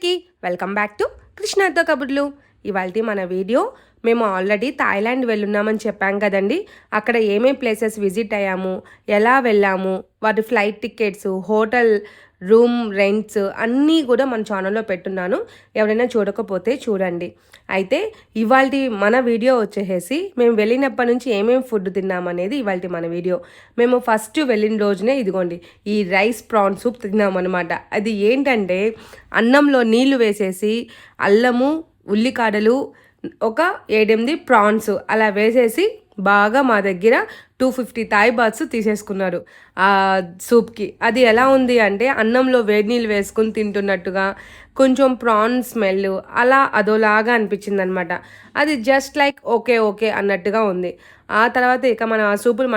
అందరికీ welcome back to కృష్ణతో కబుర్లు. ఇవాళ మన వీడియో మేము ఆల్రెడీ థాయిలాండ్ వెళ్ళున్నామని చెప్పాం కదండి. అక్కడ ఏమేం ప్లేసెస్ విజిట్ అయ్యాము, ఎలా వెళ్ళాము, వాటి flight tickets, hotel room rents అన్నీ కూడా మన ఛానల్లో పెట్టున్నాను. ఎవరైనా చూడకపోతే చూడండి. అయితే ఇవాళ మన వీడియో వచ్చేసి మేము వెళ్ళినప్పటి నుంచి ఏమేమి ఫుడ్ తిన్నామనేది ఇవాళ మన వీడియో. మేము ఫస్ట్ వెళ్ళిన రోజునే ఇదిగోండి ఈ రైస్ ప్రాన్ సూప్ తిన్నామన్నమాట. అది ఏంటంటే అన్నంలో నీళ్లు వేసేసి అల్లము, ఉల్లికాడలు, ఒక 7-8 ప్రాన్స్ అలా వేసేసి బాగా మా దగ్గర 250 థాయ్ బాత్స్ తీసేసుకున్నారు ఆ సూప్కి. అది ఎలా ఉంది అంటే అన్నంలో వేడి నీళ్ళు వేసుకుని తింటున్నట్టుగా, కొంచెం ప్రాన్ స్మెల్ అలా అదోలాగా అనిపించింది అనమాట. అది జస్ట్ లైక్ ఓకే ఓకే అన్నట్టుగా ఉంది. ఆ తర్వాత ఇక మన సూపులు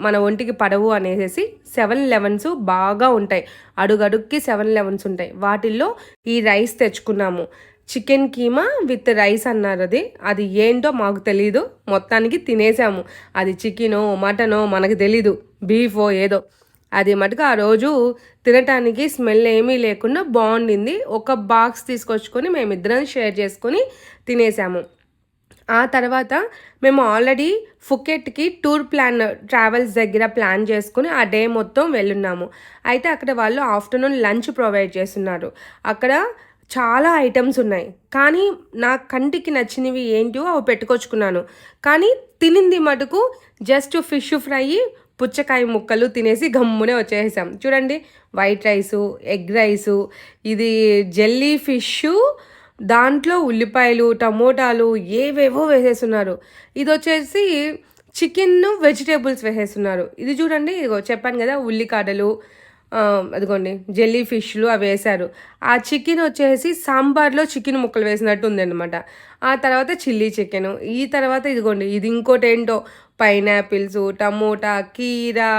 మన ఒంటికి పడవు అనేసి 7-Elevens బాగా ఉంటాయి, అడుగడుక్కి 7-Elevens ఉంటాయి. వాటిల్లో ఈ రైస్ తెచ్చుకున్నాము. చికెన్ కీమా విత్ రైస్ అన్నారు. అది ఏంటో మాకు తెలీదు, మొత్తానికి తినేసాము. అది చికెనో మటనో మనకు తెలీదు, బీఫో ఏదో. అది మటుకు ఆ రోజు తినటానికి స్మెల్ ఏమీ లేకుండా బాగుండింది. ఒక బాక్స్ తీసుకొచ్చుకొని మేమిద్దరం షేర్ చేసుకొని తినేసాము. ఆ తర్వాత మేము ఆల్రెడీ ఫుకెట్కి ట్రావెల్స్ దగ్గర ప్లాన్ చేసుకుని ఆ డే మొత్తం వెళ్ళున్నాము. అయితే అక్కడ వాళ్ళు ఆఫ్టర్నూన్ లంచ్ ప్రొవైడ్ చేస్తున్నారు. అక్కడ చాలా ఐటమ్స్ ఉన్నాయి, కానీ నా కంటికి నచ్చినవి ఏంటో అవి పెట్టుకొచ్చుకున్నాను. కానీ తినింది మటుకు జస్ట్ ఫిష్ ఫ్రై, పుచ్చకాయ ముక్కలు తినేసి గమ్మునే వచ్చేసాం. చూడండి, వైట్ రైసు, ఎగ్ రైసు, ఇది జెల్లీ ఫిష్, దాంట్లో ఉల్లిపాయలు, టమోటాలు ఏవేవో వేసేస్తున్నారు. ఇది వచ్చేసి చికెన్ వెజిటేబుల్స్ వేసేస్తున్నారు. ఇది చూడండి, ఇదిగో చెప్పాను కదా ఉల్లికాడలు, అదిగోండి జెల్లీ ఫిష్లు అవి వేశారు. ఆ చికెన్ వచ్చేసి సాంబార్లో చికెన్ ముక్కలు వేసినట్టు ఉందన్నమాట. ఆ తర్వాత చిల్లీ చికెన్, ఈ తర్వాత ఇదిగోండి ఇది ఇంకోటి ఏంటో పైనాపిల్స్, టమోటా, కీరా,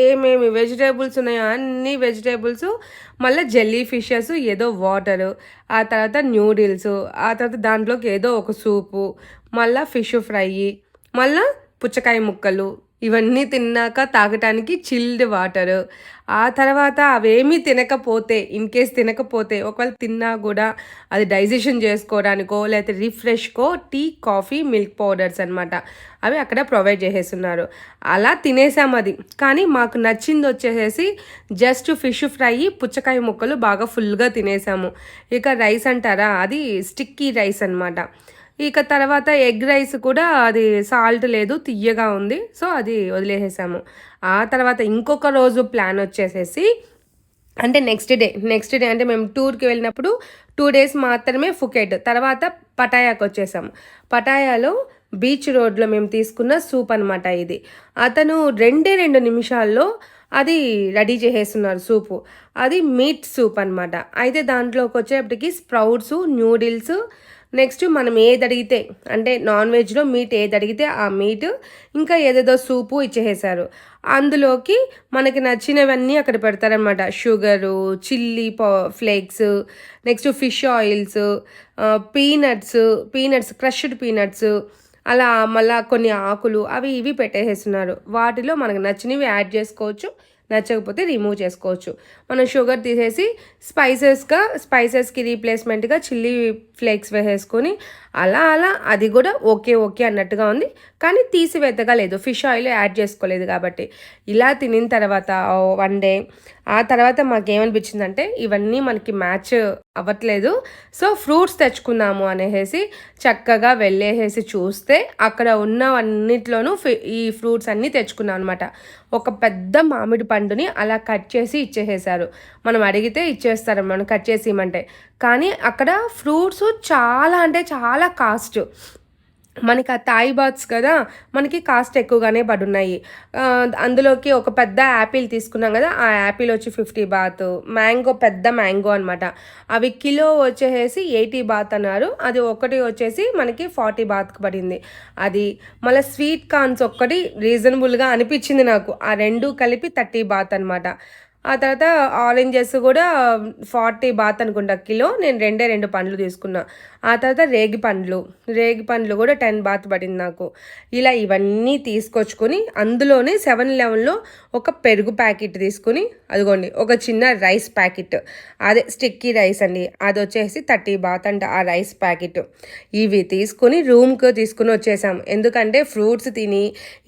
ఏమేమి వెజిటేబుల్స్ ఉన్నాయో అన్ని వెజిటేబుల్స్, మళ్ళీ జెల్లీ ఫిషెస్, ఏదో వాటరు, ఆ తర్వాత న్యూడిల్స్, ఆ తర్వాత దాంట్లోకి ఏదో ఒక సూపు, మళ్ళీ ఫిష్ ఫ్రై, మళ్ళీ పుచ్చకాయ ముక్కలు, ఇవన్నీ తిన్నాక తాగటానికి చిల్డ్ వాటర్. ఆ తర్వాత అవేమీ తినకపోతే, ఇన్ కేస్ తినకపోతే, ఒకవేళ తిన్నా కూడా అది డైజెషన్ చేసుకోవడానికో లేకపోతే రిఫ్రెష్కో టీ, కాఫీ, మిల్క్ పౌడర్స్ అనమాట, అవి అక్కడ ప్రొవైడ్ చేసేస్తున్నారు. అలా తినేసాం అది. కానీ మాకు నచ్చింది వచ్చేసి జస్ట్ ఫిష్ ఫ్రై, పుచ్చకాయ ముక్కలు బాగా ఫుల్గా తినేసాము. ఇక రైస్ అంటారా, అది స్టిక్కీ రైస్ అనమాట. ఇక తర్వాత ఎగ్ రైస్ కూడా అది సాల్ట్ లేదు, తియ్యగా ఉంది, సో అది వదిలేసేసాము. ఆ తర్వాత ఇంకొక రోజు ప్లాన్ వచ్చేసేసి అంటే నెక్స్ట్ డే అంటే మేము టూర్కి వెళ్ళినప్పుడు 2 days మాత్రమే ఫుకెట్, తర్వాత పటాయాకి వచ్చేసాము. పటాయాలో బీచ్ రోడ్లో మేము తీసుకున్న సూప్ అనమాట ఇది. అతను 2 నిమిషాల్లో అది రెడీ చేసేస్తున్నారు సూపు. అది మీట్ సూప్ అనమాట. అయితే దాంట్లోకి వచ్చేప్పటికి స్ప్రౌట్స్, న్యూడిల్స్, నెక్స్ట్ మనం ఏది అడిగితే అంటే నాన్ వెజ్లో మీట్ ఏది అడిగితే ఆ మీట్, ఇంకా ఏదేదో సూపు ఇచ్చేసారు. అందులోకి మనకి నచ్చినవన్నీ అక్కడ పెడతారనమాట. Sugar, chilli flakes, next fish oils, peanuts, crushed peanuts, అలా మళ్ళీ కొన్ని ఆకులు అవి ఇవి పెట్టేసేస్తున్నారు. వాటిలో మనకు నచ్చినవి యాడ్ చేసుకోవచ్చు, నచ్చకపోతే రిమూవ్ చేసుకోవచ్చు. మనం షుగర్ తీసేసి స్పైసెస్కి రీప్లేస్మెంట్గా చిల్లీ ఫ్లేక్స్ వేసేసుకొని అలా అది కూడా ఓకే అన్నట్టుగా ఉంది. కానీ తీసివేతగా లేదు, ఫిష్ ఆయిల్ యాడ్ చేసుకోలేదు కాబట్టి. ఇలా తినిన తర్వాత 1 day ఆ తర్వాత మాకేమనిపించిందంటే ఇవన్నీ మనకి మ్యాచ్ అవ్వట్లేదు, సో ఫ్రూట్స్ తెచ్చుకుందాము అనేసి చక్కగా వెళ్ళేసి చూస్తే అక్కడ ఉన్నవన్నిట్లోనూ ఈ ఫ్రూట్స్ అన్నీ తెచ్చుకున్నాం అనమాట. ఒక పెద్ద మామిడి పండుని అలా కట్ చేసి ఇచ్చేసేసారు. మనం అడిగితే ఇచ్చేస్తారు, మనం కట్ చేసి ఇవ్వమంటే. కానీ అక్కడ ఫ్రూట్స్ చాలా అంటే చాలా కాస్ట్. మనకి ఆ థాయ్ బాత్స్ కదా, మనకి కాస్ట్ ఎక్కువగానే పడున్నాయి. అందులోకి ఒక పెద్ద యాపిల్ తీసుకున్నాం కదా, ఆ యాపిల్ వచ్చి 50 బాత్, పెద్ద మ్యాంగో అనమాట, అవి కిలో వచ్చేసి 80 బాత్ అన్నారు. అది ఒకటి వచ్చేసి మనకి 40 బాత్కి పడింది. అది మళ్ళీ స్వీట్ కార్న్స్ ఒక్కటి రీజనబుల్గా అనిపించింది నాకు, ఆ 2 కలిపి 30 బాత్ అనమాట. ఆ తర్వాత ఆరెంజెస్ కూడా 40 బాత్ అనుకుంటా కిలో. నేను 2 పండ్లు తీసుకున్నా. ఆ తర్వాత రేగి పండ్లు కూడా 10 బాత్ పడింది నాకు. ఇలా ఇవన్నీ తీసుకొచ్చుకొని అందులోనే 7-Elevenలో ఒక పెరుగు ప్యాకెట్ తీసుకుని, అదిగోండి ఒక చిన్న రైస్ ప్యాకెట్, అదే స్టిక్కీ రైస్ అండి, అది వచ్చేసి 30 బాత్ అంట ఆ రైస్ ప్యాకెట్. ఇవి తీసుకుని రూమ్కి తీసుకుని వచ్చేసాం. ఎందుకంటే ఫ్రూట్స్ తిని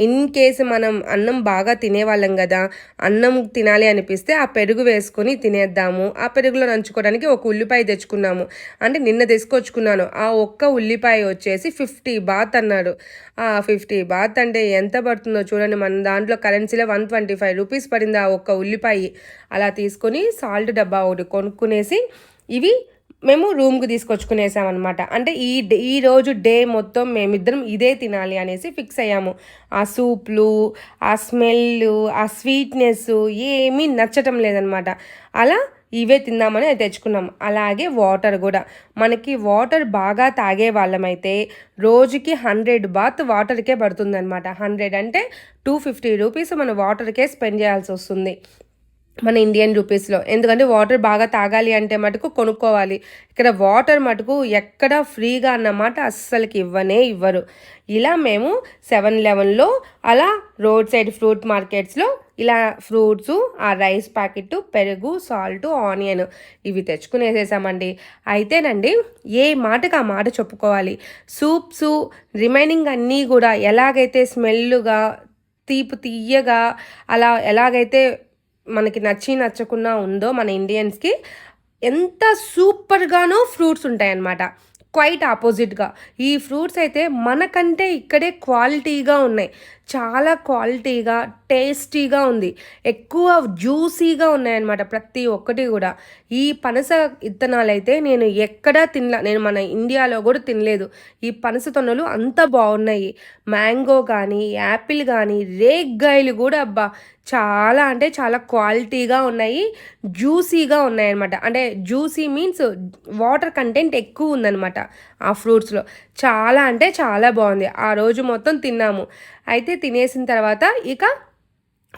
ఇన్ కేసు మనం అన్నం బాగా తినేవాళ్ళం కదా, అన్నం తినాలి అనిపిస్తే ఆ పెరుగు వేసుకొని తినేద్దాము. ఆ పెరుగులో నంచుకోవడానికి ఒక ఉల్లిపాయ తెచ్చుకున్నాము. అంటే నిన్న తీసుకొచ్చుకున్నాను. ఆ ఒక్క ఉల్లిపాయ వచ్చేసి 50 బాత్ అన్నాడు. ఆ 50 బాత్ అంటే ఎంత పడుతుందో చూడండి. మన దాంట్లో కరెన్సీలో 125 రూపీస్ పడింది ఆ ఒక్క ఉల్లిపాయ. అలా తీసుకొని సాల్ట్ డబ్బా ఒకటి కొనుక్కునేసి ఇవి మేము రూమ్కి తీసుకొచ్చుకునేసామన్నమాట. అంటే ఈ రోజు డే మొత్తం మేమిద్దరం ఇదే తినాలి అనేసి ఫిక్స్ అయ్యాము. ఆ సూప్లు, ఆ స్మెల్, ఆ స్వీట్నెస్ ఏమీ నచ్చటం లేదనమాట. అలా ఇవే తిందామని అది తెచ్చుకున్నాం. అలాగే వాటర్ కూడా, మనకి వాటర్ బాగా తాగే వాళ్ళమైతే రోజుకి 100 బాత్ వాటర్కే పడుతుందన్నమాట. 100 అంటే 250 రూపీస్ మన వాటర్కే స్పెండ్ చేయాల్సి వస్తుంది మన ఇండియన్ రూపీస్లో. ఎందుకంటే వాటర్ బాగా తాగాలి అంటే మటుకు కొనుక్కోవాలి. ఇక్కడ వాటర్ మటుకు ఎక్కడ ఫ్రీగా అన్నమాట అస్సలకి ఇవ్వరు. ఇలా మేము 7-Elevenలో అలా రోడ్ సైడ్ ఫ్రూట్ మార్కెట్స్లో ఇలా ఫ్రూట్స్, ఆ రైస్ ప్యాకెట్, పెరుగు, సాల్ట్, ఆనియన్ ఇవి తెచ్చుకునేసేసామండి. అయితేనండి ఏ మాటకు ఆ మాట చెప్పుకోవాలి. సూప్స్ రిమైనింగ్ అన్నీ కూడా ఎలాగైతే స్మెల్గా తీయగా అలా ఎలాగైతే మనకి నచ్చకున్నా ఉందో మన ఇండియన్స్కి, ఎంత సూపర్గానో ఫ్రూట్స్ ఉంటాయన్నమాట. క్వైట్ ఆపోజిట్గా ఈ ఫ్రూట్స్ అయితే మనకంటే ఇక్కడే క్వాలిటీగా ఉన్నాయి. చాలా క్వాలిటీగా టేస్టీగా ఉంది. ఎక్కువ జ్యూసీగా ఉన్నాయన్నమాట ప్రతి ఒక్కటి కూడా. ఈ పనస విత్తనాలు అయితే నేను ఎక్కడా నేను మన ఇండియాలో కూడా తినలేదు. ఈ పనస తొనలు అంత బాగున్నాయి. మ్యాంగో కానీ, యాపిల్ కానీ, రేగ్గాయలు కూడా అబ్బా చాలా అంటే చాలా క్వాలిటీగా ఉన్నాయి. జ్యూసీగా ఉన్నాయన్నమాట. అంటే జ్యూసీ మీన్స్ వాటర్ కంటెంట్ ఎక్కువ ఉందన్నమాట ఆ ఫ్రూట్స్లో. చాలా అంటే చాలా బాగుంది. ఆ రోజు మొత్తం తిన్నాము. అయితే తినేసిన తర్వాత ఇక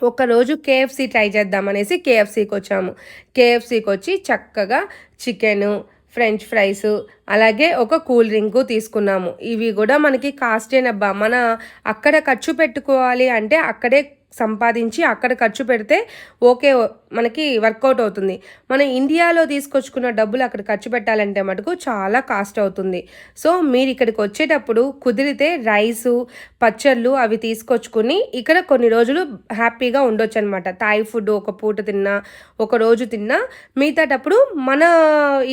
ఒకరోజు కేఎఫ్సి ట్రై చేద్దామనేసి కేఎఫ్సీకి వచ్చాము. కేఎఫ్సీకి వచ్చి చక్కగా చికెను, ఫ్రెంచ్ ఫ్రైస్, అలాగే ఒక కూల్ డ్రింకు తీసుకున్నాము. ఇవి కూడా మనకి కాస్టేనబ్బా. మన అక్కడ ఖర్చు పెట్టుకోవాలి అంటే అక్కడే సంపాదించి అక్కడ ఖర్చు పెడితే ఓకే, మనకి వర్కౌట్ అవుతుంది. మన ఇండియాలో తీసుకొచ్చుకున్న డబ్బులు అక్కడ ఖర్చు పెట్టాలంటే మటుకు చాలా కాస్ట్ అవుతుంది. సో మీరు ఇక్కడికి వచ్చేటప్పుడు కుదిరితే రైసు, పచ్చళ్ళు అవి తీసుకొచ్చుకుని ఇక్కడ కొన్ని రోజులు హ్యాపీగా ఉండొచ్చు అనమాట. థాయ్ ఫుడ్ ఒక పూట తిన్నా, ఒక రోజు తిన్నా, మిగతాటప్పుడు మన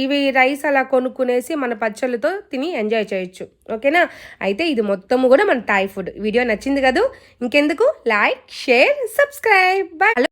ఇవి రైస్ అలా కొనుక్కునేసి మన పచ్చళ్ళతో తిని ఎంజాయ్ చేయొచ్చు. ఓకేనా? అయితే ఇది మొత్తము కూడా మన థాయ్ ఫుడ్. వీడియో నచ్చింది కదా? ఇంకెందుకు, లైక్, షేర్, సబ్స్క్రైబ్. బాయ్.